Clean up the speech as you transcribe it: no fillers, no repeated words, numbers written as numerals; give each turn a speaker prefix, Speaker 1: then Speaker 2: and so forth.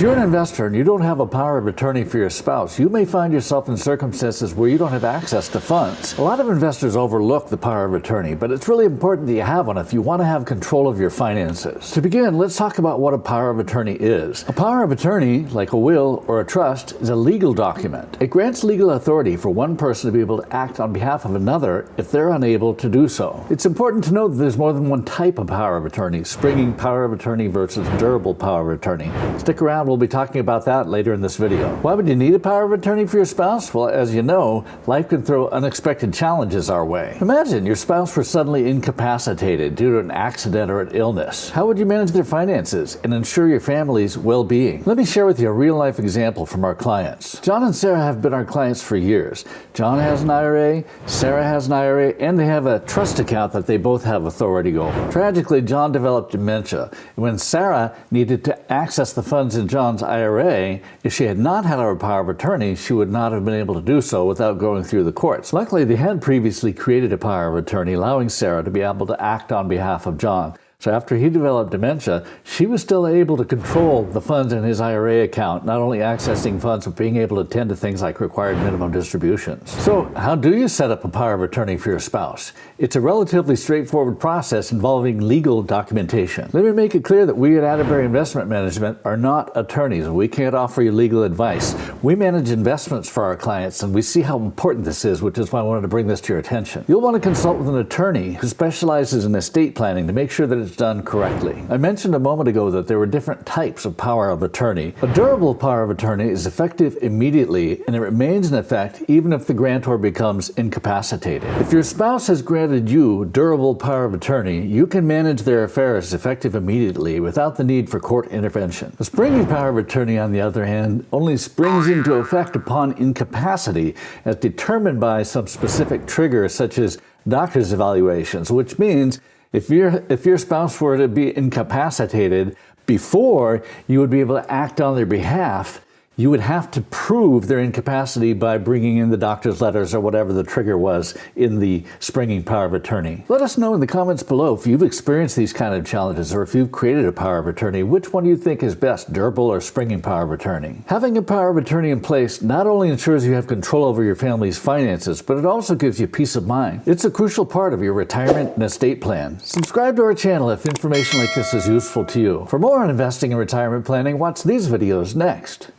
Speaker 1: If you're an investor and you don't have a power of attorney for your spouse, you may find yourself in circumstances where you don't have access to funds. A lot of investors overlook the power of attorney, but it's really important that you have one if you want to have control of your finances. To begin, let's talk about what a power of attorney is. A power of attorney, like a will or a trust, is a legal document. It grants legal authority for one person to be able to act on behalf of another if they're unable to do so. It's important to note that there's more than one type of power of attorney, springing power of attorney versus durable power of attorney. Stick around, we'll be talking about that later in this video. Why would you need a power of attorney for your spouse? Well, as you know, life can throw unexpected challenges our way. Imagine your spouse were suddenly incapacitated due to an accident or an illness. How would you manage their finances and ensure your family's well-being? Let me share with you a real-life example from our clients. John and Sarah have been our clients for years. John has an IRA, Sarah has an IRA, and they have a trust account that they both have authority over. Tragically, John developed dementia, and when Sarah needed to access the funds in John's IRA, if she had not had a power of attorney, she would not have been able to do so without going through the courts. Luckily, they had previously created a power of attorney, allowing Sarah to be able to act on behalf of John. So after he developed dementia, she was still able to control the funds in his IRA account, not only accessing funds, but being able to attend to things like required minimum distributions. So how do you set up a power of attorney for your spouse? It's a relatively straightforward process involving legal documentation. Let me make it clear that we at Atterbury Investment Management are not attorneys. We can't offer you legal advice. We manage investments for our clients, and we see how important this is, which is why I wanted to bring this to your attention. You'll want to consult with an attorney who specializes in estate planning to make sure that it's done correctly. I mentioned a moment ago that there were different types of power of attorney. A durable power of attorney is effective immediately, and it remains in effect even if the grantor becomes incapacitated. If your spouse has granted you durable power of attorney, you can manage their affairs effective immediately without the need for court intervention. A springing power of attorney, on the other hand, only springs into effect upon incapacity as determined by some specific triggers such as doctor's evaluations, which means if your spouse were to be incapacitated before you would be able to act on their behalf, you would have to prove their incapacity by bringing in the doctor's letters or whatever the trigger was in the springing power of attorney. Let us know in the comments below if you've experienced these kind of challenges or if you've created a power of attorney, which one do you think is best, durable or springing power of attorney? Having a power of attorney in place not only ensures you have control over your family's finances, but it also gives you peace of mind. It's a crucial part of your retirement and estate plan. Subscribe to our channel if information like this is useful to you. For more on investing and retirement planning, watch these videos next.